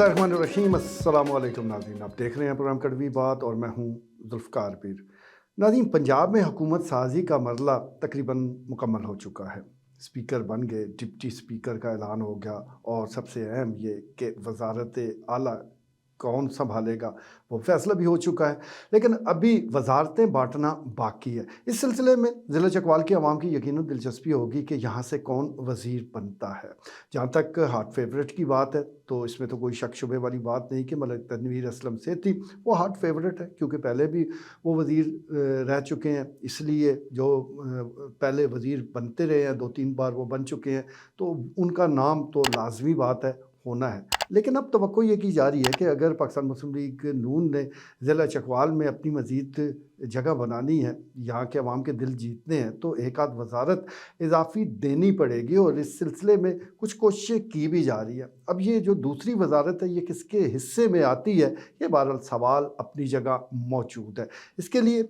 बिस्मिल्लाहिर्रहमानिर्रहीम। अस्सलाम वालेकुम नाज़रीन, आप देख रहे हैं प्रोग्राम कड़वी बात और मैं हूं जुल्फ़कार पीर। नाज़रीन, पंजाब में हुकूमत साजी का मरला तकरीबन मुकम्मल हो चुका है। स्पीकर बन गए, डिप्टी स्पीकर का ऐलान हो गया और सबसे अहम ये कि वज़ारत आला कौन संभालेगा वो फैसला भी हो चुका है, लेकिन अभी वजारतें बांटना बाकी है। इस सिलसिले में ज़िला चकवाल की आवाम की यकीनन दिलचस्पी होगी कि यहाँ से कौन वज़ीर बनता है। जहाँ तक हार्ट फेवरेट की बात है तो इसमें तो कोई शक शुबे वाली बात नहीं कि मलिक तनवीर असलम सेठी वो हार्ट फेवरेट है, क्योंकि पहले भी वो वज़ीर रह चुके हैं, इसलिए जो पहले वज़ीर बनते रहे हैं, 2-3 बार वो बन चुके हैं, तो उनका नाम तो लाजमी बात है होना है। लेकिन अब तवक्को ये की जा रही है कि अगर पाकिस्तान मुस्लिम लीग नून ने ज़िला चकवाल में अपनी मज़ीद जगह बनानी है, यहाँ के अवाम के दिल जीतने हैं, तो एक आध वजारत इजाफ़ी देनी पड़ेगी और इस सिलसिले में कुछ कोशिशें की भी जा रही है। अब ये जो दूसरी वजारत है ये किसके हिस्से में आती है, ये बहरहाल सवाल अपनी जगह मौजूद है। इसके लिए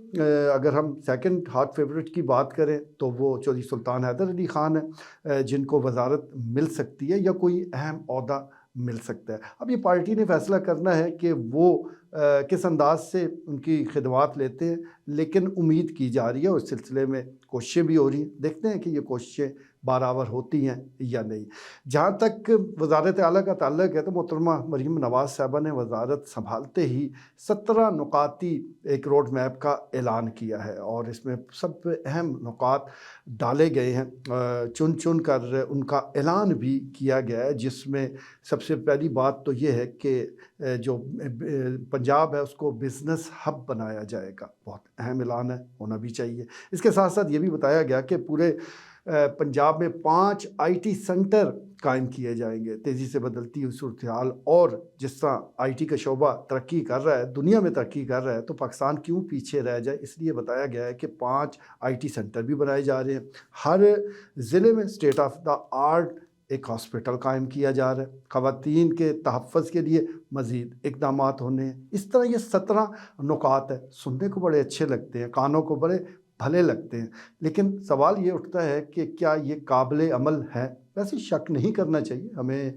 अगर हम सेकंड हार्ट फेवरेट की बात करें तो वो चौधरी सुल्तान हैदर अली ख़ान है, जिनको वजारत मिल सकती है या कोई अहम ओहदा मिल सकता है। अब ये पार्टी ने फैसला करना है कि वो किस अंदाज से उनकी खिदमात लेते हैं, लेकिन उम्मीद की जा रही है और इस सिलसिले में कोशिशें भी हो रही हैं। देखते हैं कि ये कोशिशें बराबर होती हैं या नहीं। जहाँ तक वज़ारत आला का ताल्लुक़ है तो मोहतरमा मरीम नवाज़ साहबा ने वज़ारत संभालते ही 17 नुकाती एक रोड मैप का ऐलान किया है और इसमें सब अहम नुकात डाले गए हैं, चुन चुन कर उनका ऐलान भी किया गया है, जिसमें सबसे पहली बात तो ये है कि जो पंजाब है उसको बिज़नेस हब बनाया जाएगा। बहुत अहम ऐलान है, होना भी चाहिए। इसके साथ साथ ये भी बताया गया कि पूरे पंजाब में 5 आईटी सेंटर कायम किए जाएंगे। तेज़ी से बदलती हुई सूरत हाल और जिस तरह आईटी का शोबा तरक्की कर रहा है, दुनिया में तरक्की कर रहा है, तो पाकिस्तान क्यों पीछे रह जाए, इसलिए बताया गया है कि 5 आईटी सेंटर भी बनाए जा रहे हैं। हर ज़िले में स्टेट ऑफ द आर्ट एक हॉस्पिटल कायम किया जा रहा है। ख़वातीन के तहफ़्फ़ुज़ के लिए मज़ीद इक़दामात होने हैं। इस तरह ये 17 नुकात है, सुनने को बड़े अच्छे लगते हैं, कानों को बड़े भले लगते हैं, लेकिन सवाल ये उठता है कि क्या ये काबिल अमल है? वैसे शक नहीं करना चाहिए हमें,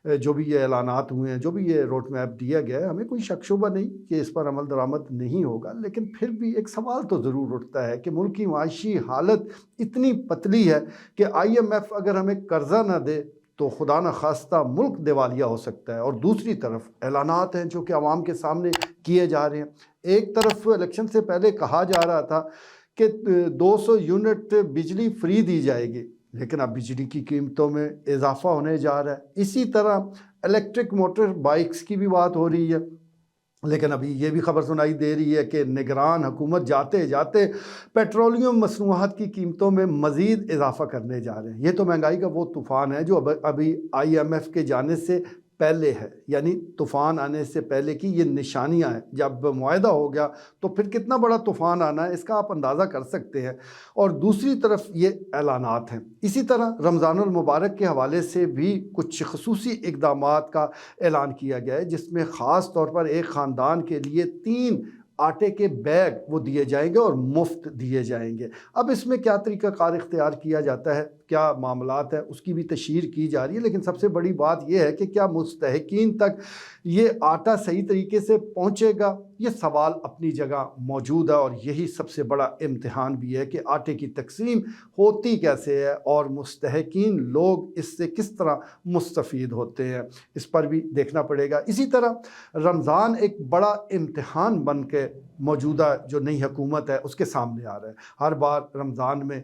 जो भी ये ऐलानात हुए हैं, जो भी ये रोड मैप दिया गया है, हमें कोई शक शुबा नहीं कि इस पर अमल दरामद नहीं होगा। लेकिन फिर भी एक सवाल तो ज़रूर उठता है कि मुल्क की माशी हालत इतनी पतली है कि IMF अगर हमें कर्ज़ा ना दे तो खुदा न खास्ता मुल्क दिवालिया हो सकता है। और दूसरी तरफ ऐलानात हैं जो कि आवाम के सामने किए जा रहे हैं। एक तरफ इलेक्शन से पहले कहा जा रहा था कि 200 यूनिट बिजली फ्री दी जाएगी, लेकिन अब बिजली की कीमतों में इजाफा होने जा रहा है। इसी तरह इलेक्ट्रिक मोटर बाइक्स की भी बात हो रही है, लेकिन अभी ये भी खबर सुनाई दे रही है कि निगरान हुकूमत जाते जाते पेट्रोलियम मसनूआत की कीमतों में मज़ीद इजाफा करने जा रहे हैं। ये तो महंगाई का वो तूफ़ान है जो अभी IMF के जाने से पहले है, यानी तूफ़ान आने से पहले की ये निशानियां हैं। जब मुआहदा हो गया तो फिर कितना बड़ा तूफ़ान आना है, इसका आप अंदाज़ा कर सकते हैं। और दूसरी तरफ ये ऐलानात हैं। इसी तरह रमज़ानुल मुबारक के हवाले से भी कुछ ख़ुसूसी इक़दामात का ऐलान किया गया है, जिसमें ख़ास तौर पर एक ख़ानदान के लिए 3 आटे के बैग वो दिए जाएंगे और मुफ्त दिए जाएंगे। अब इसमें क्या तरीक़ाकार इख्तियार किया जाता है, क्या मामलात है, उसकी भी तशहीर की जा रही है। लेकिन सबसे बड़ी बात यह है कि क्या मुस्तहक़ीन तक ये आटा सही तरीके से पहुँचेगा, ये सवाल अपनी जगह मौजूद है। और यही सबसे बड़ा इम्तिहान भी है कि आटे की तकसीम होती कैसे है और मुस्तहक़ीन लोग इससे किस तरह मुस्तफ़ीद होते हैं, इस पर भी देखना पड़ेगा। इसी तरह रमज़ान एक बड़ा इम्तिहान बन के मौजूदा जो नई हुकूमत है उसके सामने आ रहा है। हर बार रमज़ान में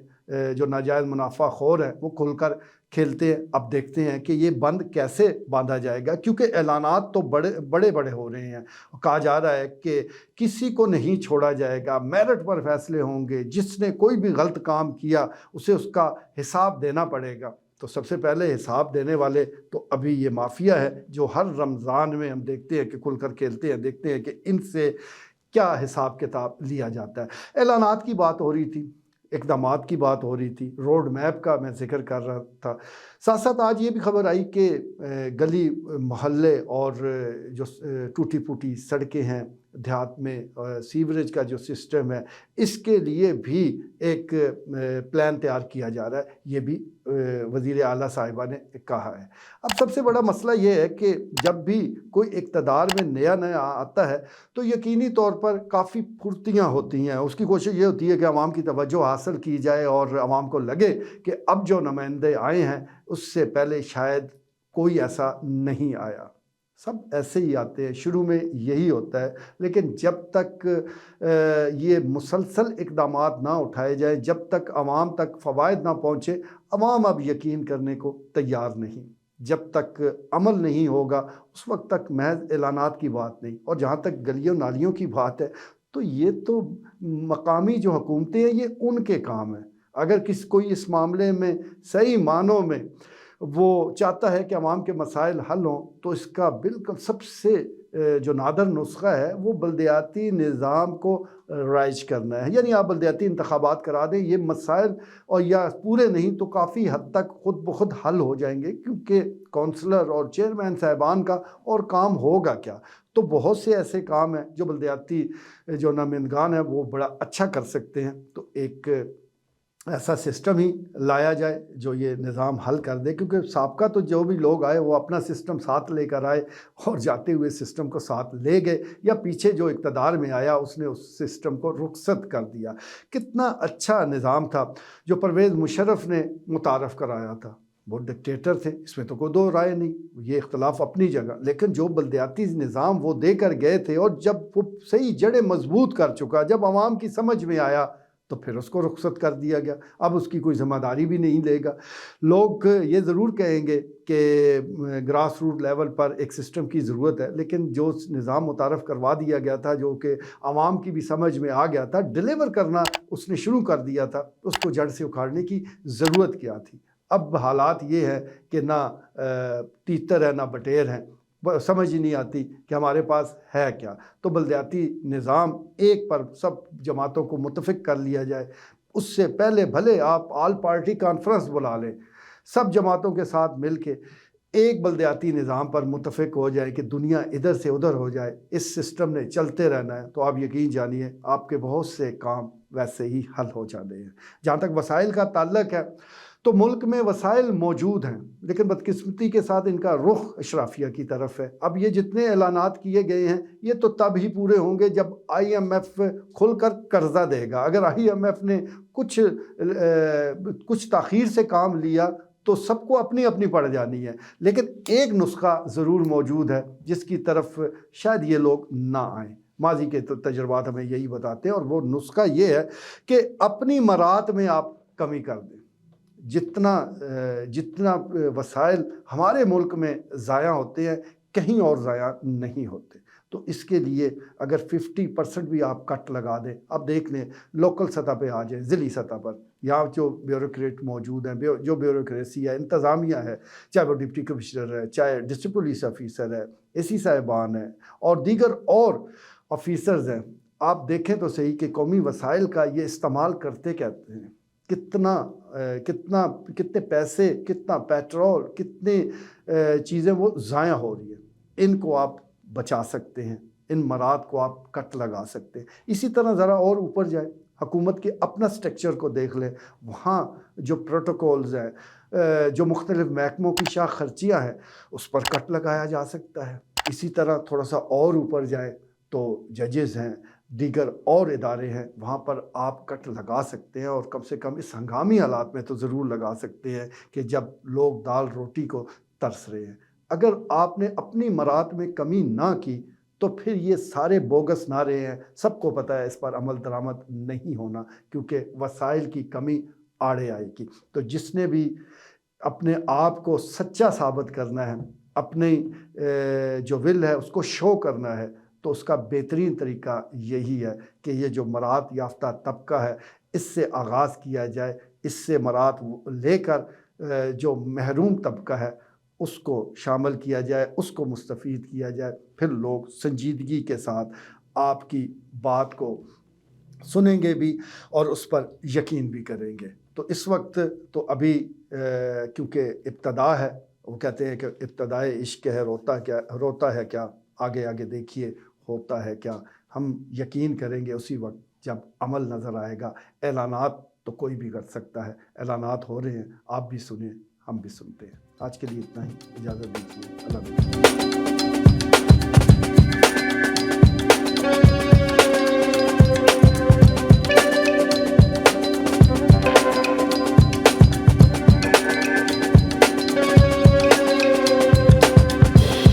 जो नाजायज़ मुनाफा खोर हैं वो खुलकर खेलते हैं। अब देखते हैं कि ये बंद कैसे बांधा जाएगा, क्योंकि ऐलानात तो बड़े बड़े हो रहे हैं। कहा जा रहा है कि किसी को नहीं छोड़ा जाएगा, मेरिट पर फैसले होंगे, जिसने कोई भी गलत काम किया उसे उसका हिसाब देना पड़ेगा। तो सबसे पहले हिसाब देने वाले तो अभी ये माफिया है जो हर रमज़ान में हम देखते हैं कि खुलकर खेलते हैं। देखते हैं कि इनसे क्या हिसाब किताब लिया जाता है। ऐलानात की बात हो रही थी, इक़दामात की बात हो रही थी, रोड मैप का मैं ज़िक्र कर रहा था। साथ साथ आज ये भी खबर आई कि गली मोहल्ले और जो टूटी फूटी सड़कें हैं دیہات میں سیوریج کا جو سسٹم ہے اس کے لیے بھی ایک پلان تیار کیا جا رہا ہے، یہ بھی وزیر اعلیٰ صاحبہ نے کہا ہے۔ اب سب سے بڑا مسئلہ یہ ہے کہ جب بھی کوئی اقتدار میں نیا آتا ہے تو یقینی طور پر کافی پھرتیاں ہوتی ہیں، اس کی کوشش یہ ہوتی ہے کہ عوام کی توجہ حاصل کی جائے اور عوام کو لگے کہ اب جو نمائندے آئے ہیں اس سے پہلے شاید کوئی ایسا نہیں آیا۔ سب ایسے ہی آتے ہیں، شروع میں یہی ہوتا ہے، لیکن جب تک یہ مسلسل اقدامات نہ اٹھائے جائیں، جب تک عوام تک فوائد نہ پہنچے، عوام اب یقین کرنے کو تیار نہیں۔ جب تک عمل نہیں ہوگا اس وقت تک محض اعلانات کی بات نہیں۔ اور جہاں تک گلیوں نالیوں کی بات ہے تو یہ تو مقامی جو حکومتیں ہیں یہ ان کے کام ہیں۔ اگر کوئی اس معاملے میں صحیح معنوں میں وہ چاہتا ہے کہ عوام کے مسائل حل ہوں تو اس کا بالکل سب سے جو نادر نسخہ ہے وہ بلدیاتی نظام کو رائج کرنا ہے۔ یعنی آپ بلدیاتی انتخابات کرا دیں، یہ مسائل اور یا پورے نہیں تو کافی حد تک خود بخود حل ہو جائیں گے، کیونکہ کونسلر اور چیئرمین صاحبان کا اور کام ہوگا کیا؟ تو بہت سے ایسے کام ہیں جو بلدیاتی جو نمائندگان ہیں وہ بڑا اچھا کر سکتے ہیں۔ تو ایک ایسا سسٹم ہی لایا جائے جو یہ نظام حل کر دے، کیونکہ سابقہ تو جو بھی لوگ آئے وہ اپنا سسٹم ساتھ لے کر آئے اور جاتے ہوئے سسٹم کو ساتھ لے گئے، یا پیچھے جو اقتدار میں آیا اس نے اس سسٹم کو رخصت کر دیا۔ کتنا اچھا نظام تھا جو پرویز مشرف نے متعارف کرایا تھا، وہ ڈکٹیٹر تھے، اس میں تو کوئی دو رائے نہیں، یہ اختلاف اپنی جگہ، لیکن جو بلدیاتی نظام وہ دے کر گئے تھے اور جب وہ صحیح جڑیں مضبوط کر چکا، جب عوام کی سمجھ میں آیا تو پھر اس کو رخصت کر دیا گیا۔ اب اس کی کوئی ذمہ داری بھی نہیں لے گا۔ لوگ یہ ضرور کہیں گے کہ گراس روٹ لیول پر ایک سسٹم کی ضرورت ہے، لیکن جو نظام متعارف کروا دیا گیا تھا، جو کہ عوام کی بھی سمجھ میں آ گیا تھا، ڈیلیور کرنا اس نے شروع کر دیا تھا، اس کو جڑ سے اکھاڑنے کی ضرورت کیا تھی؟ اب حالات یہ ہے کہ نہ تیتر ہے نہ بٹیر ہیں، سمجھ ہی نہیں آتی کہ ہمارے پاس ہے کیا۔ تو بلدیاتی نظام ایک پر سب جماعتوں کو متفق کر لیا جائے، اس سے پہلے بھلے آپ آل پارٹی کانفرنس بلا لیں، سب جماعتوں کے ساتھ مل کے ایک بلدیاتی نظام پر متفق ہو جائے کہ دنیا ادھر سے ادھر ہو جائے، اس سسٹم نے چلتے رہنا ہے، تو آپ یقین جانیے آپ کے بہت سے کام ویسے ہی حل ہو جاتے ہیں۔ جہاں تک وسائل کا تعلق ہے تو ملک میں وسائل موجود ہیں، لیکن بدقسمتی کے ساتھ ان کا رخ اشرافیہ کی طرف ہے۔ اب یہ جتنے اعلانات کیے گئے ہیں یہ تو تب ہی پورے ہوں گے جب آئی ایم ایف کھل کر قرضہ دے گا۔ اگر آئی ایم ایف نے کچھ تاخیر سے کام لیا تو سب کو اپنی اپنی پڑ جانی ہے، لیکن ایک نسخہ ضرور موجود ہے جس کی طرف شاید یہ لوگ نہ آئیں۔ ماضی کے تجربات ہمیں یہی بتاتے ہیں، اور وہ نسخہ یہ ہے کہ اپنی مراد میں آپ کمی کر دیں۔ جتنا وسائل ہمارے ملک میں ضائع ہوتے ہیں کہیں اور ضائع نہیں ہوتے، تو اس کے لیے اگر 50% بھی آپ کٹ لگا دیں، اب دیکھ لیں لوکل سطح پہ آ جائیں، ضلعی سطح پر، یہاں جو بیوروکریٹ موجود ہیں، جو بیوروکریسی ہے، انتظامیہ ہے، چاہے وہ ڈپٹی کمشنر ہے، چاہے ڈسٹرکٹ پولیس آفیسر ہے، اے سی صاحبان ہیں اور دیگر اور آفیسرز ہیں، آپ دیکھیں تو صحیح کہ قومی وسائل کا یہ استعمال کرتے کہتے ہیں، کتنے پیسے، کتنا پیٹرول، کتنے چیزیں وہ ضائع ہو رہی ہیں۔ ان کو آپ بچا سکتے ہیں، ان مراد کو آپ کٹ لگا سکتے ہیں۔ اسی طرح ذرا اور اوپر جائیں، حکومت کے اپنا سٹرکچر کو دیکھ لیں، وہاں جو پروٹوکولز ہیں، جو مختلف محکموں کی شاخ خرچیاں ہیں، اس پر کٹ لگایا جا سکتا ہے۔ اسی طرح تھوڑا سا اور اوپر جائیں تو ججز ہیں، دیگر اور ادارے ہیں، وہاں پر آپ کٹ لگا سکتے ہیں، اور کم سے کم اس ہنگامی حالات میں تو ضرور لگا سکتے ہیں کہ جب لوگ دال روٹی کو ترس رہے ہیں۔ اگر آپ نے اپنی مراد میں کمی نہ کی تو پھر یہ سارے بوگس نعرے ہیں، سب کو پتہ ہے اس پر عمل درآمد نہیں ہونا، کیونکہ وسائل کی کمی آڑے آئے گی۔ تو جس نے بھی اپنے آپ کو سچا ثابت کرنا ہے، اپنی جو ول ہے اس کو شو کرنا ہے، تو اس کا بہترین طریقہ یہی ہے کہ یہ جو مراد یافتہ طبقہ ہے اس سے آغاز کیا جائے، اس سے مراد لے کر جو محروم طبقہ ہے اس کو شامل کیا جائے، اس کو مستفید کیا جائے، پھر لوگ سنجیدگی کے ساتھ آپ کی بات کو سنیں گے بھی اور اس پر یقین بھی کریں گے۔ تو اس وقت تو ابھی کیونکہ ابتدا ہے، وہ کہتے ہیں کہ ابتدائے عشق ہے، روتا ہے کیا، آگے آگے دیکھیے ہوتا ہے کیا۔ ہم یقین کریں گے اسی وقت جب عمل نظر آئے گا۔ اعلانات تو کوئی بھی کر سکتا ہے، اعلانات ہو رہے ہیں، آپ بھی سنیں، ہم بھی سنتے ہیں۔ آج کے لیے اتنا ہی، اجازت دیجیے، اللہ حافظ۔